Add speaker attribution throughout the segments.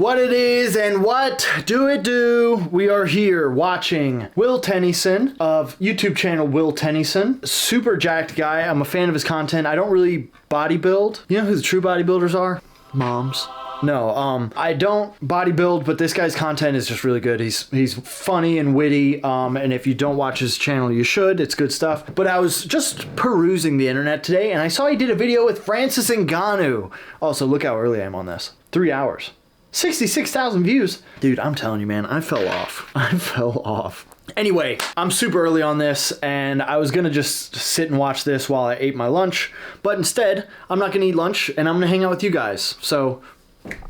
Speaker 1: What it is and what do it do? We are here watching Will Tennyson of YouTube channel Will Tennyson. Super jacked guy. I'm a fan of his content. I don't really bodybuild. You know who the true bodybuilders are? Moms. No, I don't bodybuild, but this guy's content is just really good. He's funny and witty, and if you don't watch his channel, you should. It's good stuff. But I was just perusing the internet today, and I saw he did a video with Francis Ngannou. Also, look how early I am on this. 3 hours. 66,000 views. Dude, I'm telling you, man, I fell off. I fell off. Anyway, I'm super early on this, and I was gonna just sit and watch this while I ate my lunch, but instead, I'm not gonna eat lunch, and I'm gonna hang out with you guys. So,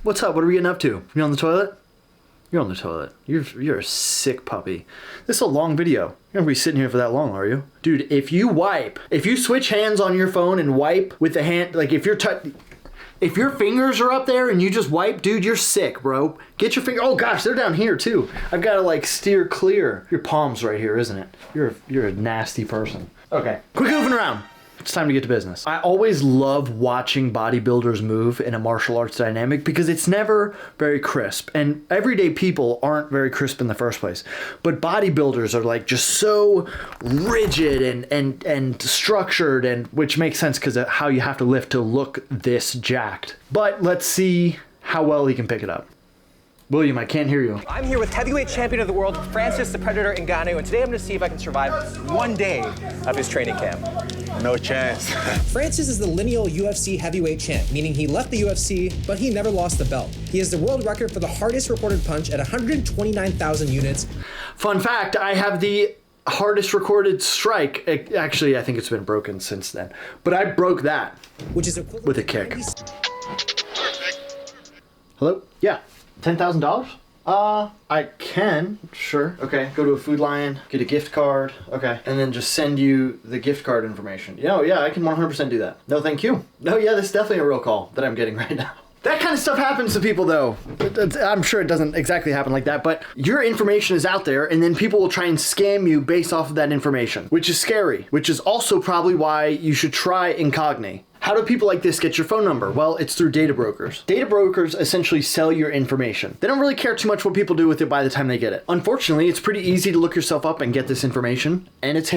Speaker 1: what's up? What are we getting up to? You on the toilet? You're on the toilet. You're a sick puppy. This is a long video. You're gonna be sitting here for that long, are you? Dude, if you switch hands on your phone and wipe with the hand, like if your fingers are up there and you just wipe, dude, you're sick, bro. Get your finger. Oh gosh, they're down here too. I've got to like steer clear. Your palm's right here, isn't it? You're a nasty person. Okay, quit goofing around. It's time to get to business. I always love watching bodybuilders move in a martial arts dynamic because it's never very crisp. And everyday people aren't very crisp in the first place. But bodybuilders are like just so rigid and structured, and which makes sense because of how you have to lift to look this jacked. But let's see how well he can pick it up. William, I can't hear you.
Speaker 2: I'm here with heavyweight champion of the world, Francis the Predator Ngannou, and today I'm going to see if I can survive 1 day of his training camp.
Speaker 3: No chance.
Speaker 4: Francis is the lineal UFC heavyweight champ, meaning he left the UFC, but he never lost the belt. He has the world record for the hardest recorded punch at 129,000 units.
Speaker 1: Fun fact, I have the hardest recorded strike. Actually, I think it's been broken since then. But I broke that.
Speaker 4: Which is equivalent
Speaker 1: with a kick. Hello? Yeah. $10,000? I can, sure. Okay, go to a Food Lion, get a gift card, okay, and then just send you the gift card information. Yeah, I can 100% do that. No, thank you. No, yeah, this is definitely a real call that I'm getting right now. That kind of stuff happens to people, though. I'm sure it doesn't exactly happen like that, but your information is out there, and then people will try and scam you based off of that information, which is scary, which is also probably why you should try incognito. How do people like this get your phone number? Well, it's through data brokers. Data brokers essentially sell your information. They don't really care too much what people do with it by the time they get it. Unfortunately, it's pretty easy to look yourself up and get this information, and it's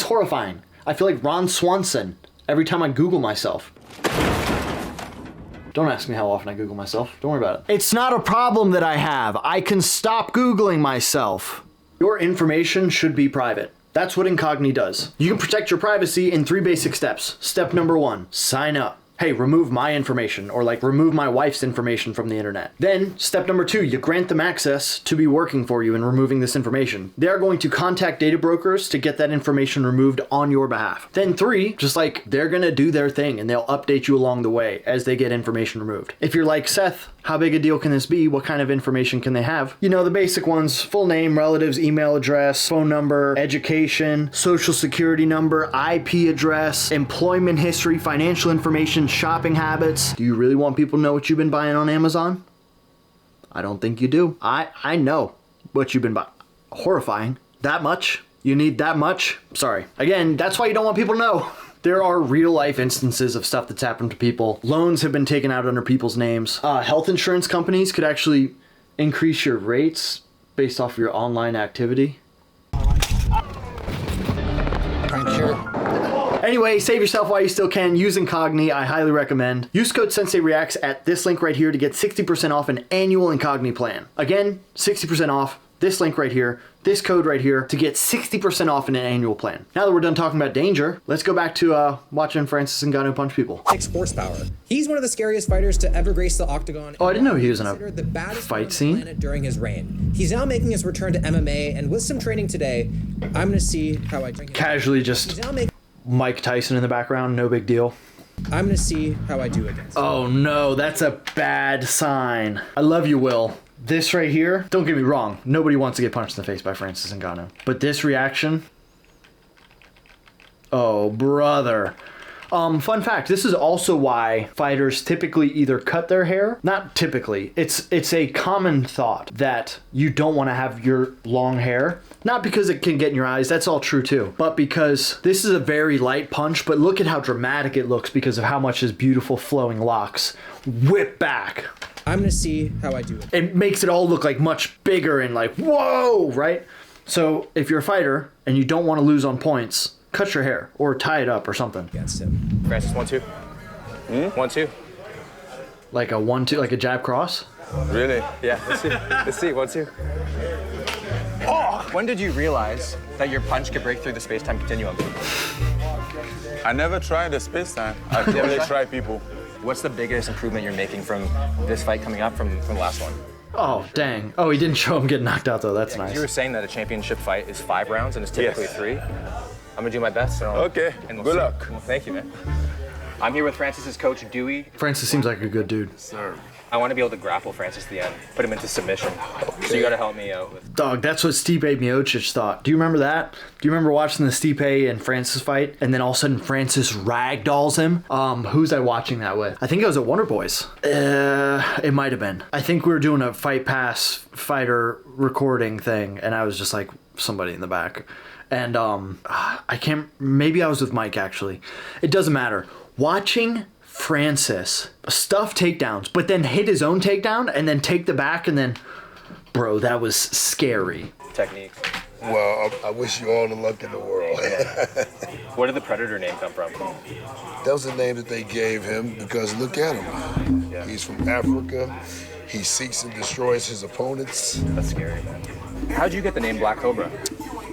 Speaker 1: horrifying. I feel like Ron Swanson every time I Google myself. Don't ask me how often I Google myself. Don't worry about it. It's not a problem that I have. I can stop Googling myself. Your information should be private. That's what incognito does. You can protect your privacy in 3 basic steps. Step number 1, sign up. Hey, remove my information, or like remove my wife's information from the internet. Then, step number 2, you grant them access to be working for you and removing this information. They're going to contact data brokers to get that information removed on your behalf. Then 3, just like they're gonna do their thing and they'll update you along the way as they get information removed. If you're like, Seth, how big a deal can this be? What kind of information can they have? You know, the basic ones: full name, relatives, email address, phone number, education, social security number, IP address, employment history, financial information, shopping habits. Do you really want people to know what you've been buying on Amazon? I don't think you do. I know what you've been buying. Horrifying. That much? You need that much? Sorry. Again, that's why you don't want people to know. There are real life instances of stuff that's happened to people. Loans have been taken out under people's names. Health insurance companies could actually increase your rates based off your online activity. Anyway, save yourself while you still can. Use incognito, I highly recommend. Use code SenseiReacts at this link right here to get 60% off an annual incognito plan. Again, 60% off. This link right here, this code right here, to get 60% off in an annual plan. Now that we're done talking about danger, let's go back to watching Francis Ngannou punch people.
Speaker 4: 6 horsepower. He's one of the scariest fighters to ever grace the octagon.
Speaker 1: Oh, I didn't know he was in a
Speaker 4: the baddest
Speaker 1: fight scene
Speaker 4: during his reign. He's now making his return to MMA, and with some training today, I'm gonna see how I
Speaker 1: casually just Mike Tyson in the background, no big deal.
Speaker 4: I'm gonna see how I do against him.
Speaker 1: Oh no, that's a bad sign. I love you, Will. This right here, don't get me wrong, nobody wants to get punched in the face by Francis Ngannou. But this reaction, oh brother. Fun fact, this is also why fighters typically either cut their hair, not typically, it's a common thought that you don't want to have your long hair, not because it can get in your eyes, that's all true too, but because this is a very light punch, but look at how dramatic it looks because of how much his beautiful flowing locks whip back.
Speaker 4: I'm gonna see how I do it.
Speaker 1: It makes it all look like much bigger and like, whoa, right? So if you're a fighter and you don't want to lose on points, cut your hair or tie it up or something.
Speaker 4: Against him.
Speaker 2: Francis, 1-2. 1-2.
Speaker 1: Like a 1-2, like a jab cross?
Speaker 3: Really?
Speaker 2: Yeah, let's see. Let's see, 1-2. Oh! When did you realize that your punch could break through the space-time continuum?
Speaker 3: I never tried the space time. I only try people.
Speaker 2: What's the biggest improvement you're making from this fight coming up from the last one?
Speaker 1: Oh, dang. Oh, he didn't show him getting knocked out, though. That's nice.
Speaker 2: You were saying that a championship fight is 5 rounds and it's typically 3. I'm gonna do my best.
Speaker 3: Okay,
Speaker 2: and
Speaker 3: good luck.
Speaker 2: Well, thank you, man. I'm here with Francis's coach, Dewey.
Speaker 1: Francis seems like a good dude.
Speaker 3: Sir.
Speaker 2: I want to be able to grapple Francis at the end, put him into submission. Okay. So you gotta help me out with...
Speaker 1: Dog, that's what Stipe Miocic thought. Do you remember that? Do you remember watching the Stipe and Francis fight? And then all of a sudden Francis ragdolls him? Who's I watching that with? I think it was at Wonder Boys. It might have been. I think we were doing a Fight Pass fighter recording thing, and I was just like somebody in the back. And I can't... Maybe I was with Mike, actually. It doesn't matter. Watching Francis stuff takedowns, but then hit his own takedown and then take the back and then, bro, that was scary.
Speaker 2: Techniques.
Speaker 5: Well, I wish you all the luck in the world.
Speaker 2: Where did the Predator name come from?
Speaker 5: That was the name that they gave him because look at him.
Speaker 2: Yeah.
Speaker 5: He's from Africa. He seeks and destroys his opponents.
Speaker 2: That's scary, man. How'd you get the name Black Cobra?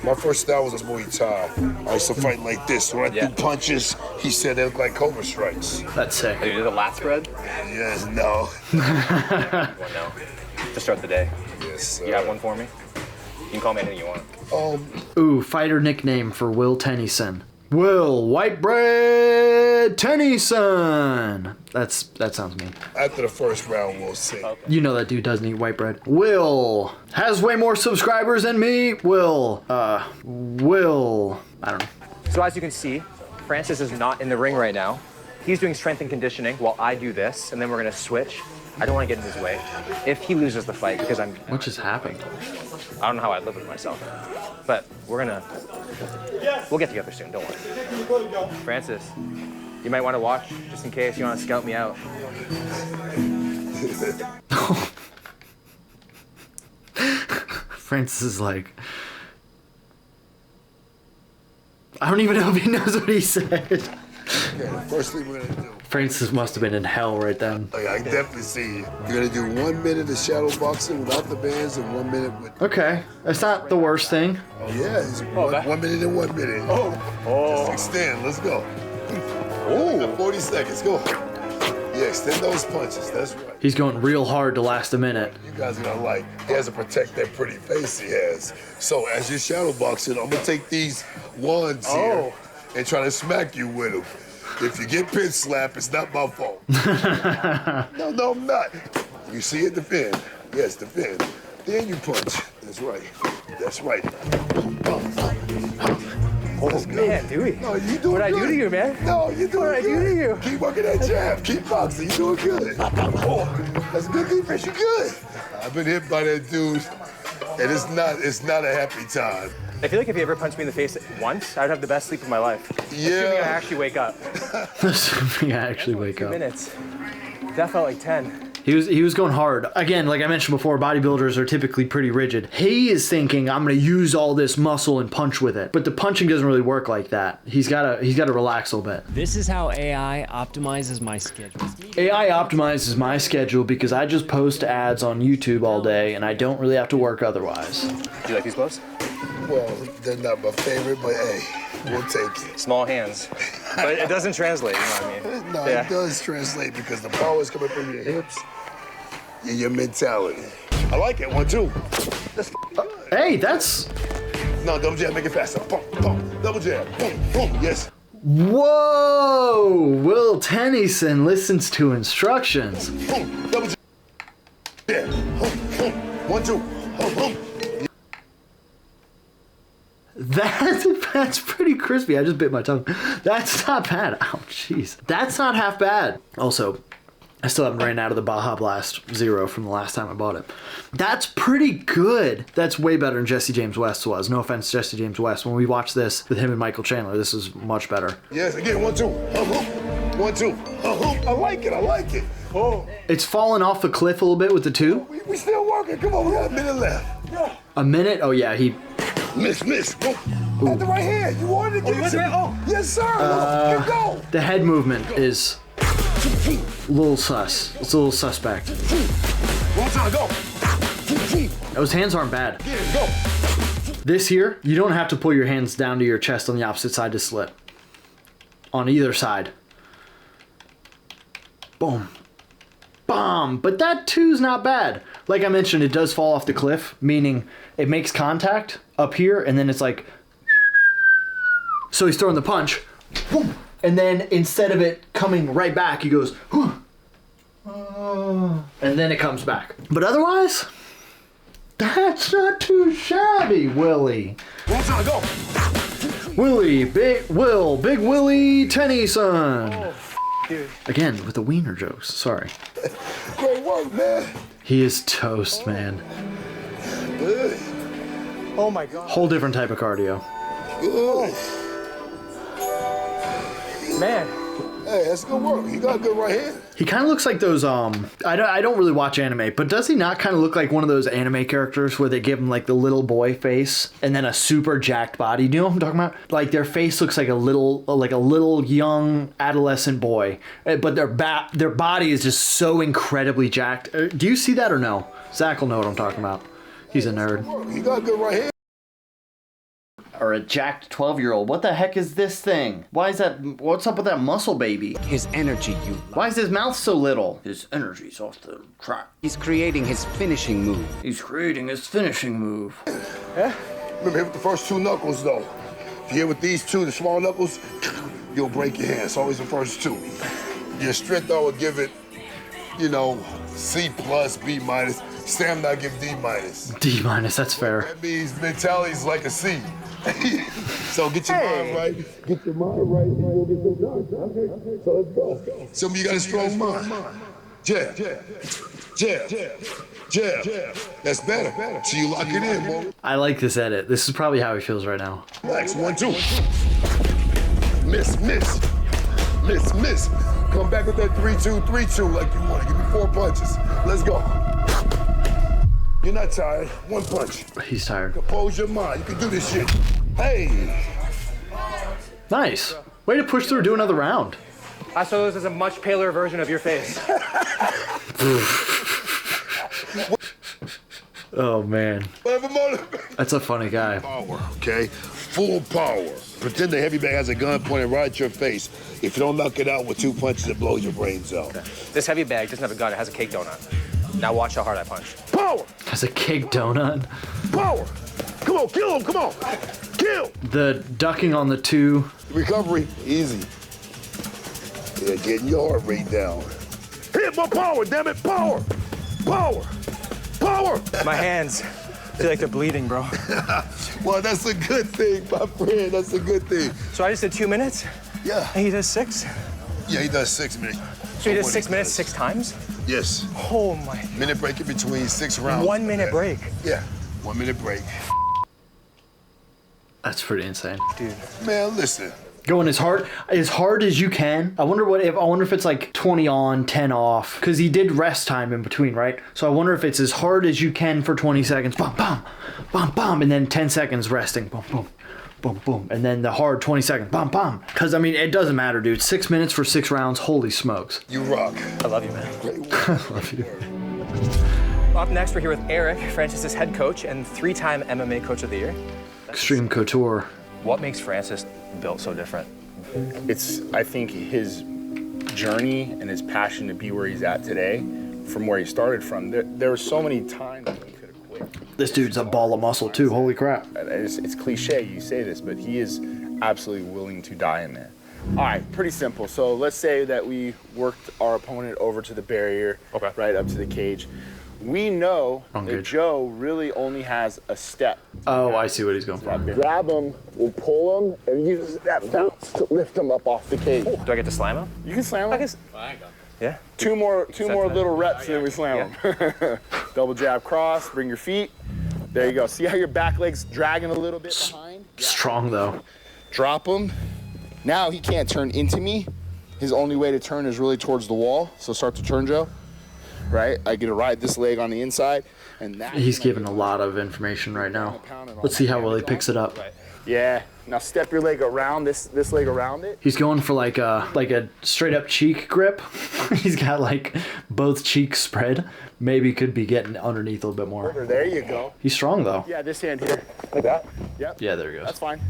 Speaker 5: My first style was Muay Thai. I used to fight like this. When I threw punches, he said they look like cobra strikes.
Speaker 1: That's sick.
Speaker 2: You did a lat spread?
Speaker 5: Yes, no.
Speaker 2: Well, no. To start the day.
Speaker 5: Yes, sir.
Speaker 2: You have one for me? You can call me anything you want.
Speaker 1: Ooh, fighter nickname for Will Tennyson. Will White Bread Tennyson. That sounds mean.
Speaker 5: After the first round, we'll see.
Speaker 2: Okay.
Speaker 1: You know that dude doesn't eat white bread. Will has way more subscribers than me. Will, I don't know.
Speaker 2: So as you can see, Francis is not in the ring right now. He's doing strength and conditioning while I do this, and then we're gonna switch. I don't want to get in his way. If he loses the fight, because
Speaker 1: What just happened?
Speaker 2: I don't know how I'd live with myself. But we'll get together soon, don't worry. Francis, you might want to watch, just in case you want to scout me out.
Speaker 1: Francis is like, I don't even know if he knows what he said.
Speaker 5: Okay, the first thing we're gonna do.
Speaker 1: Francis must have been in hell right then.
Speaker 5: Okay, I can definitely see you. You're gonna do 1 minute of shadowboxing without the bands and 1 minute with.
Speaker 1: Okay, that's not the worst thing.
Speaker 5: Oh yeah, it's 1 minute and 1 minute. Just extend. Let's go. 40 seconds. Go. Yeah, extend those punches. That's right.
Speaker 1: He's going real hard to last a minute.
Speaker 5: You guys are gonna like. He has to protect that pretty face he has. So as you're shadowboxing, I'm gonna take these wands here and try to smack you with them. If you get pin slap, it's not my fault. No, I'm not. You see it, defend. Yes, defend. Then you punch. That's right. That's right.
Speaker 2: Oh man, Dewey.
Speaker 5: No, you doing
Speaker 2: What'd I
Speaker 5: good.
Speaker 2: do to you, man?
Speaker 5: No, you doing good.
Speaker 2: What'd I do to you?
Speaker 5: Keep working that jab. Keep boxing. You doing good. Oh, that's good defense. You good. I've been hit by that dude, and it's not a happy time.
Speaker 2: I feel like if he ever punched me in the face once, I'd have the best sleep of my life. Assuming I actually wake up.
Speaker 1: Assuming I actually wake
Speaker 2: 2
Speaker 1: up.
Speaker 2: minutes. That felt like 10.
Speaker 1: He was going hard. Again, like I mentioned before, bodybuilders are typically pretty rigid. He is thinking, I'm gonna use all this muscle and punch with it. But the punching doesn't really work like that. He's gotta relax a little bit.
Speaker 6: This is how AI optimizes my schedule.
Speaker 1: AI optimizes my schedule because I just post ads on YouTube all day and I don't really have to work otherwise.
Speaker 2: Do you like these gloves?
Speaker 5: Well, they're not my favorite, but hey, we'll take it.
Speaker 2: Small hands. But it doesn't translate, you know what I mean?
Speaker 5: No, it does translate because the power is coming from your hips and your mentality. I like it. 1, 2. That's good.
Speaker 1: Hey, that's...
Speaker 5: No, double jab, make it faster. Boom, boom. Double jab. Boom, boom. Yes.
Speaker 1: Whoa! Will Tennyson listens to instructions.
Speaker 5: Boom, double jab. Yeah. Boom, boom. 1, 2. Boom, boom.
Speaker 1: That's pretty crispy. I just bit my tongue. That's not bad. Oh, jeez. That's not half bad. Also, I still haven't ran out of the Baja Blast Zero from the last time I bought it. That's pretty good. That's way better than Jesse James West was. No offense, Jesse James West. When we watched this with him and Michael Chandler, this is much better.
Speaker 5: Yes, again, 1, 2. 1, 2. I like it. I like it.
Speaker 1: It's fallen off the cliff a little bit with the two.
Speaker 5: We still working. Come on, we got a minute left.
Speaker 1: A minute? Oh yeah, he.
Speaker 5: Miss. Oh. At the right hand. You wanted to get it. Oh. Yes, sir. Let's go.
Speaker 1: The head movement is a little sus. It's a little suspect.
Speaker 5: One time, go.
Speaker 1: Those hands aren't bad.
Speaker 5: Get it, go.
Speaker 1: This here, you don't have to pull your hands down to your chest on the opposite side to slip. On either side. Boom. Bomb. But that two's not bad. Like I mentioned, it does fall off the cliff, meaning it makes contact up here, and then it's like... So he's throwing the punch, boom, and then instead of it coming right back, he goes... And then it comes back. But otherwise... That's not too shabby, Willie.
Speaker 5: One time, go.
Speaker 1: Willie, Big Willie Tennyson.
Speaker 2: Oh, dude.
Speaker 1: Again, with the wiener jokes, sorry.
Speaker 5: Great work, man.
Speaker 1: He is toast, man.
Speaker 5: Good.
Speaker 2: Oh my God.
Speaker 1: Whole different type of cardio.
Speaker 5: Good.
Speaker 2: Man.
Speaker 5: Hey, that's good work. You got a good right hand.
Speaker 1: He kind of looks like those, I don't really watch anime, but does he not kind of look like one of those anime characters where they give him like the little boy face and then a super jacked body? Do you know what I'm talking about? Like their face looks like a little young adolescent boy, but their body is just so incredibly jacked. Do you see that or no? Zach will know what I'm talking about. He's a nerd.
Speaker 5: You got a good right hand.
Speaker 1: Or a jacked 12-year-old. What the heck is this thing? Why is that? What's up with that muscle baby?
Speaker 7: His energy, you.
Speaker 1: Why is his mouth so little? His energy's off the track.
Speaker 7: He's creating his finishing move.
Speaker 1: He's creating his finishing move.
Speaker 5: Yeah? Remember, hit with the first two knuckles, though. If you hit with these two, the small knuckles, you'll break your hand. It's always the first two. Your strength, I would give it, you know, C+, B-. Stamina, I give D-.
Speaker 1: D-, that's fair.
Speaker 5: That means mentality's like a C. So get your mind right. Get your mind right, and we'll get this done. Okay. So let's go. Some of you got a strong mind. Jab. That's better. So you lock it in, boy.
Speaker 1: I like this edit. This is probably how he feels right now.
Speaker 5: Relax. 1, 2. Miss. Come back with that 3-2, 3-2 like you want. Give me 4 punches. Let's go. You're not tired. 1 punch.
Speaker 1: He's tired.
Speaker 5: Compose your mind. You can do this shit. Hey.
Speaker 1: Nice. Way to push through, do another round.
Speaker 2: I saw this as a much paler version of your face.
Speaker 1: Oh, man.
Speaker 5: Whatever motive.
Speaker 1: That's a funny guy.
Speaker 5: Power, okay? Full power. Pretend the heavy bag has a gun pointed right at your face. If you don't knock it out with 2 punches, it blows your brains out.
Speaker 2: Okay. This heavy bag doesn't have a gun, it has a cake donut. Now watch how hard I punch.
Speaker 5: Power!
Speaker 1: Has a cake donut.
Speaker 5: Power! Come on, kill him, come on! Kill!
Speaker 1: The ducking on the two.
Speaker 5: Recovery, easy. Yeah, getting your heart rate down. Hit my power, damn it, power! Power! Power!
Speaker 2: My hands feel like they're bleeding, bro.
Speaker 5: Well, that's a good thing, my friend, that's a good thing.
Speaker 2: So I just did 2 minutes?
Speaker 5: Yeah.
Speaker 2: And he does 6?
Speaker 5: Yeah, he does 6 minutes.
Speaker 2: So he does 6 minutes 6 times?
Speaker 5: Yes.
Speaker 2: Oh my.
Speaker 5: Minute break in between 6 rounds.
Speaker 2: 1 minute break?
Speaker 5: Yeah, 1 minute break.
Speaker 1: That's pretty insane.
Speaker 2: Dude.
Speaker 5: Man, listen.
Speaker 1: Going as hard as you can. I wonder if it's like 20 on, 10 off. Because he did rest time in between, right? So I wonder if it's as hard as you can for 20 seconds. Bum, bum, bum, bum. And then 10 seconds resting. Boom, boom. Boom, boom. And then the hard 20 seconds. Bum, bum. Because, I mean, it doesn't matter, dude. 6 minutes for 6 rounds. Holy smokes.
Speaker 5: You rock.
Speaker 2: I love you, man.
Speaker 5: Great work.
Speaker 1: I love you.
Speaker 2: Up next, we're here with Eric, Francis's head coach and 3-time MMA Coach of the Year.
Speaker 1: Extreme Couture.
Speaker 2: What makes Francis built so different?
Speaker 8: It's, I think, his journey and his passion to be where he's at today, from where he started from. There were so many times when he could have quit.
Speaker 1: This dude's a ball of muscle, too. Holy crap.
Speaker 8: It's cliche, you say this, but he is absolutely willing to die in there. All right, pretty simple. So let's say that we worked our opponent over to the barrier, right up to the cage. We know that Joe really only has a step.
Speaker 1: Oh, I see what he's going for.
Speaker 8: Grab him, we'll pull him, and use that bounce to lift him up off the cage.
Speaker 2: Do I get to slam him?
Speaker 8: You can slam him.
Speaker 2: I guess. Yeah.
Speaker 8: Two more little reps, and then we slam him. Double jab cross, bring your feet. There you go. See how your back leg's dragging a little bit behind?
Speaker 1: Strong, though.
Speaker 8: Drop him. Now he can't turn into me. his only way to turn is really towards the wall. So start to turn, Joe. Right? I get to ride this leg on the inside, and that.
Speaker 1: He's giving a lot of information right now. Let's see how well he picks it up.
Speaker 8: Yeah. Now step your leg around this leg around it.
Speaker 1: He's going for like a straight up cheek grip. He's got like both cheeks spread. Maybe could be getting underneath a little bit more.
Speaker 8: There you go.
Speaker 1: He's strong though.
Speaker 8: Yeah, this hand here, like that. Yep.
Speaker 1: Yeah, there he goes.
Speaker 8: That's fine.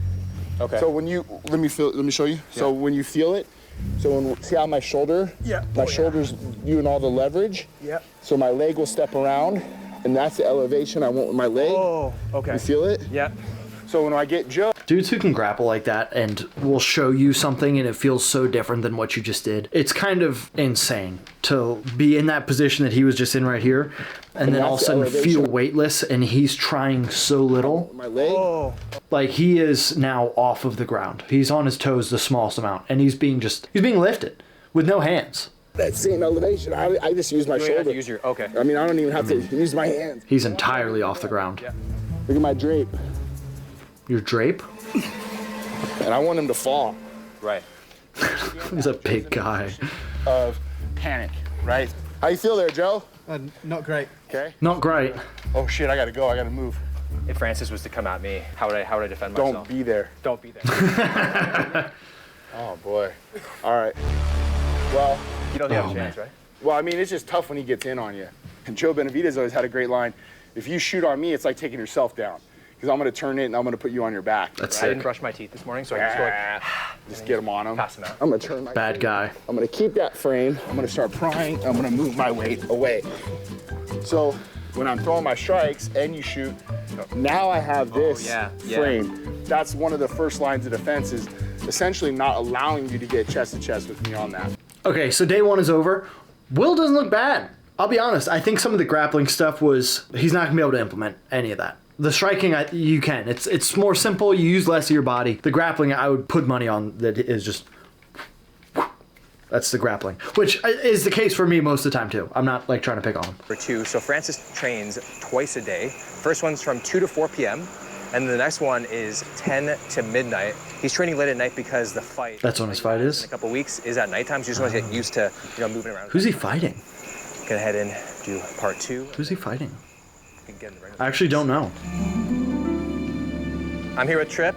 Speaker 2: Okay.
Speaker 8: So when you let me show you. Yeah. So when you feel it, see how my shoulder?
Speaker 2: Yeah.
Speaker 8: My shoulder's doing all the leverage.
Speaker 2: Yep.
Speaker 8: So my leg will step around, and that's the elevation I want with my leg.
Speaker 2: Oh, okay.
Speaker 8: You feel it?
Speaker 2: Yeah.
Speaker 8: So when I get Joe.
Speaker 1: Dudes who can grapple like that and will show you something and it feels so different than what you just did. It's kind of insane to be in that position that he was just in right here and then all of a sudden feel weightless and he's trying so little.
Speaker 8: My leg.
Speaker 2: Oh.
Speaker 1: Like he is now off of the ground. He's on his toes the smallest amount and he's being lifted with no hands.
Speaker 8: That same elevation. I just use my shoulder.
Speaker 2: Have to use your, okay.
Speaker 8: I mean, I don't even have to use my hands.
Speaker 1: He's entirely off the ground.
Speaker 2: Yeah.
Speaker 8: Look at my drape.
Speaker 1: Your drape?
Speaker 8: And I want him to fall.
Speaker 2: Right.
Speaker 1: He's a big guy.
Speaker 8: Of panic, right? How you feel there, Joe?
Speaker 9: Not great.
Speaker 8: Okay.
Speaker 1: Not great.
Speaker 8: Oh shit, I gotta go, I gotta move.
Speaker 2: If Francis was to come at me, how would I defend myself?
Speaker 8: Don't be there.
Speaker 2: Don't be there.
Speaker 8: Oh boy. All right. Well,
Speaker 2: You don't have a chance, right?
Speaker 8: Well, I mean, it's just tough when he gets in on you. And Joe Benavidez always had a great line. If you shoot on me, it's like taking yourself down. Because I'm going to turn it and I'm going to put you on your back.
Speaker 1: That's
Speaker 2: I
Speaker 1: sick.
Speaker 2: didn't brush my teeth this morning, so I can just go like,
Speaker 8: just get him on him.
Speaker 2: pass him out.
Speaker 8: I'm going to turn my
Speaker 1: Bad guy.
Speaker 8: I'm going to keep that frame. I'm going to start prying. I'm going to move my weight away. So when I'm throwing my strikes and you shoot, now I have this frame. That's one of the first lines of defense is essentially not allowing you to get chest to chest with me on that.
Speaker 1: Okay, so day one is over. Will doesn't look bad. I'll be honest. I think some of the grappling stuff he's not going to be able to implement any of that. The striking, you can. It's more simple. You use less of your body. The grappling, I would put money on that is just... That's the grappling, which is the case for me most of the time too. I'm not like trying to pick on him.
Speaker 2: For two, so Francis trains twice a day. First one's from 2 to 4 p.m. And the next one is 10 to midnight. He's training late at night because the fight...
Speaker 1: That's when his fight is?
Speaker 2: In a couple weeks is at nighttime, so you just want to get used to, moving around.
Speaker 1: Who's he fighting?
Speaker 2: Gonna head in, do part 2.
Speaker 1: Who's he fighting?
Speaker 2: You can get in the ring.
Speaker 1: I actually don't know.
Speaker 2: I'm here with Tripp.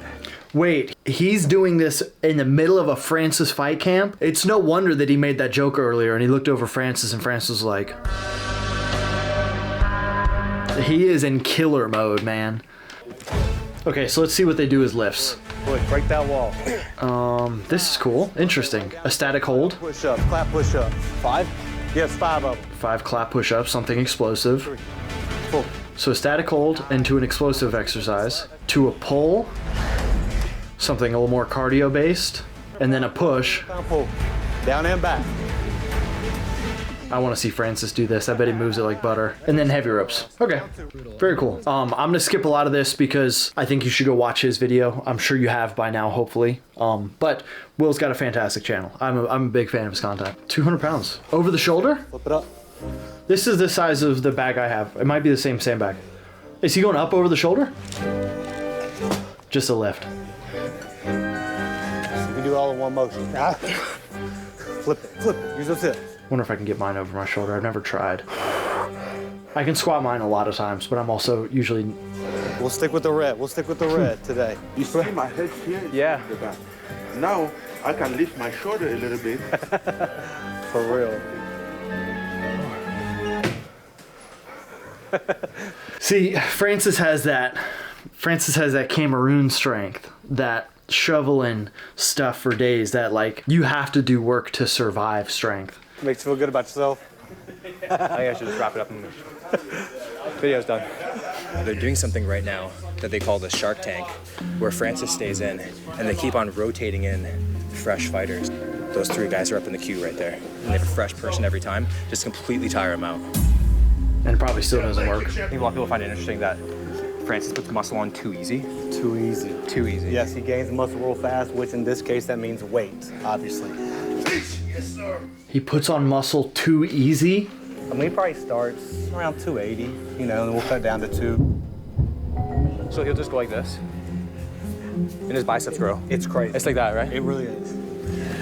Speaker 1: Wait, he's doing this in the middle of a Francis fight camp? It's no wonder that he made that joke earlier and he looked over Francis and Francis was like... He is in killer mode, man. Okay, so let's see what they do as lifts.
Speaker 9: Boy, break that wall.
Speaker 1: This is cool. Interesting. A static hold.
Speaker 9: Push up, clap push up. 5? Yes, 5 of them.
Speaker 1: 5 clap push-ups, something explosive.
Speaker 9: 3, 4.
Speaker 1: So a static hold into an explosive exercise. To a pull, something a little more cardio based. And then a push.
Speaker 9: Down pull. Down and back.
Speaker 1: I want to see Francis do this. I bet he moves it like butter. And then heavy ropes. Okay, very cool. I'm gonna skip a lot of this because I think you should go watch his video. I'm sure you have by now, hopefully. But Will's got a fantastic channel. I'm a big fan of his content. 200 pounds. Over the shoulder?
Speaker 9: Flip it up.
Speaker 1: This is the size of the bag I have. It might be the same sandbag. Is he going up over the shoulder? Just a lift.
Speaker 9: You can do all in one motion. Flip it, flip it. Use those hips.
Speaker 1: Wonder if I can get mine over my shoulder. I've never tried. I can squat mine a lot of times, but I'm also usually...
Speaker 9: We'll stick with the red. We'll stick with the red today.
Speaker 3: You see my head here?
Speaker 2: Yeah.
Speaker 3: The back. Now I can lift my shoulder a little bit.
Speaker 9: For real.
Speaker 1: See, Francis has that Cameroon strength, that shoveling stuff for days, that like you have to do work to survive strength.
Speaker 9: Makes you feel good about yourself.
Speaker 2: I think I should just wrap it up and video's done. They're doing something right now that they call the Shark Tank, where Francis stays in and they keep on rotating in fresh fighters. Those 3 guys are up in the queue right there. And they have a fresh person every time, just completely tire them out.
Speaker 1: And it probably still doesn't work.
Speaker 2: I think a lot of people find it interesting that Francis puts muscle on too easy.
Speaker 9: Too easy.
Speaker 2: Too easy.
Speaker 9: Yes, he gains muscle real fast, which in this case, that means weight, obviously.
Speaker 5: Yes, sir.
Speaker 1: He puts on muscle too easy?
Speaker 9: I mean, he probably starts around 280, and then we'll cut down to 2.
Speaker 2: So he'll just go like this, and his biceps grow.
Speaker 9: It's crazy.
Speaker 2: It's like that, right?
Speaker 9: It really is.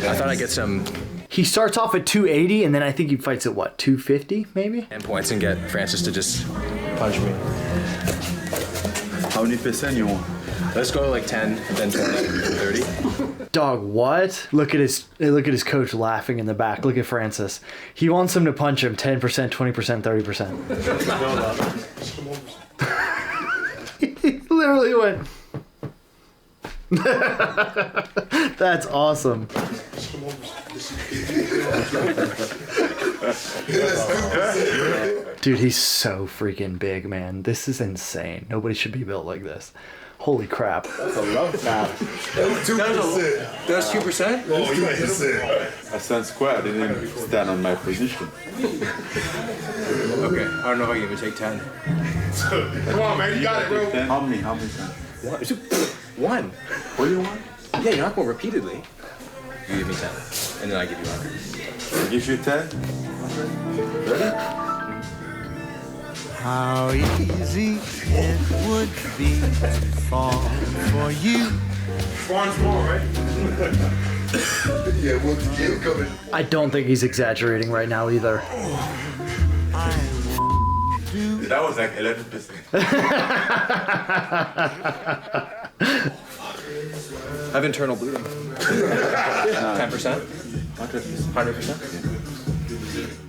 Speaker 2: I thought I'd get some
Speaker 1: He starts off at 280, and then I think he fights at what, 250 maybe?
Speaker 2: 10 points and get Francis to just punch me.
Speaker 3: How many percent you want?
Speaker 2: Let's go like 10, then 20, 30.
Speaker 1: Dog, what? Look at his coach laughing in the back. Look at Francis. He wants him to punch him 10%, 20%, 30%. He literally went. That's awesome. Dude, he's so freaking big, man. This is insane. Nobody should be built like this. Holy crap.
Speaker 8: That's a rough tap.
Speaker 5: That was 2%.
Speaker 2: That's 2%?
Speaker 5: Oh, you hit him.
Speaker 3: I stand square. I didn't stand on my position.
Speaker 2: Okay, I don't know if I can even take 10.
Speaker 5: Come on, man. You got it, bro.
Speaker 3: How many times?
Speaker 2: One.
Speaker 3: What do you want?
Speaker 2: Yeah, you're not going repeatedly. You give me 10, and then I give you 100.
Speaker 3: I give you 10. Ready?
Speaker 10: How easy it would be to fall for you.
Speaker 5: Spawn's more, right? Yeah, we'll come in.
Speaker 1: I don't think he's exaggerating right now either.
Speaker 3: That was like 11%.
Speaker 2: I have internal bleeding. 10%? 100%?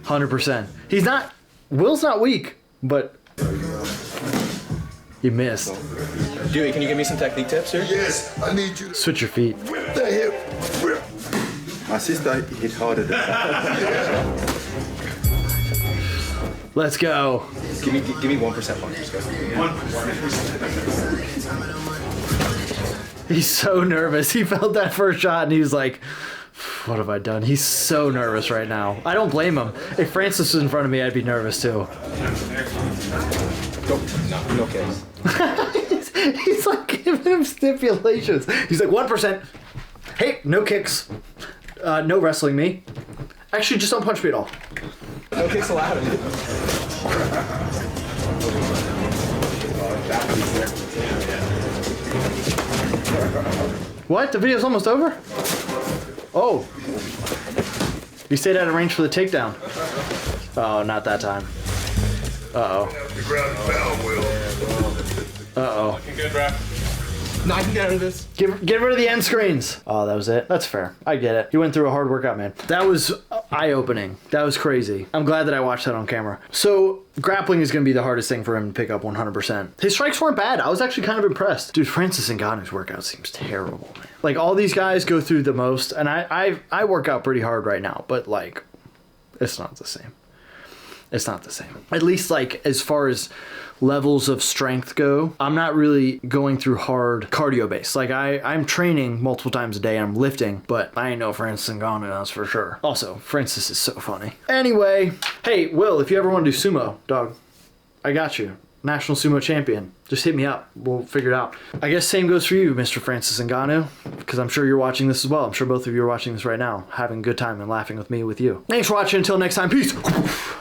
Speaker 1: 100%. He's not. Will's not weak, but he missed.
Speaker 2: Dewey, can you give me some technique tips here?
Speaker 5: Yes, I need you to
Speaker 1: Switch your feet.
Speaker 5: whip the hip. Whip.
Speaker 3: My sister hit harder than that.
Speaker 1: Let's go.
Speaker 2: Give me 1% punches, guys.
Speaker 1: He's so nervous. He felt that first shot and he was like, what have I done? He's so nervous right now. I don't blame him. If Francis was in front of me, I'd be nervous too.
Speaker 2: No kicks.
Speaker 1: He's like giving him stipulations. He's like, 1%. Hey, no kicks. No wrestling me. Actually, just don't punch me at all.
Speaker 2: No kicks allowed.
Speaker 1: What? The video's almost over? Oh. You stayed out of range for the takedown. Oh, not that time. Uh-oh.
Speaker 5: The ground and pound, Will.
Speaker 1: Uh-oh.
Speaker 2: No, I can get out of this.
Speaker 1: Get rid of the end screens. Oh, that was it. That's fair. I get it. He went through a hard workout, man. That was eye-opening. That was crazy. I'm glad that I watched that on camera. So, grappling is going to be the hardest thing for him to pick up 100%. His strikes weren't bad. I was actually kind of impressed. Dude, Francis Ngannou's workout seems terrible, man. Like, all these guys go through the most, and I work out pretty hard right now, but, like, it's not the same. It's not the same. At least, like, as far as levels of strength go, I'm not really going through hard cardio base. Like I'm training multiple times a day, I'm lifting, but I ain't no Francis Ngannou, that's for sure. Also, Francis is so funny. Anyway, hey, Will, if you ever want to do sumo, dog, I got you. National sumo champion. Just hit me up. We'll figure it out. I guess same goes for you, Mr. Francis Ngannou, because I'm sure you're watching this as well. I'm sure both of you are watching this right now, having a good time and laughing with me with you. Thanks for watching. Until next time, peace.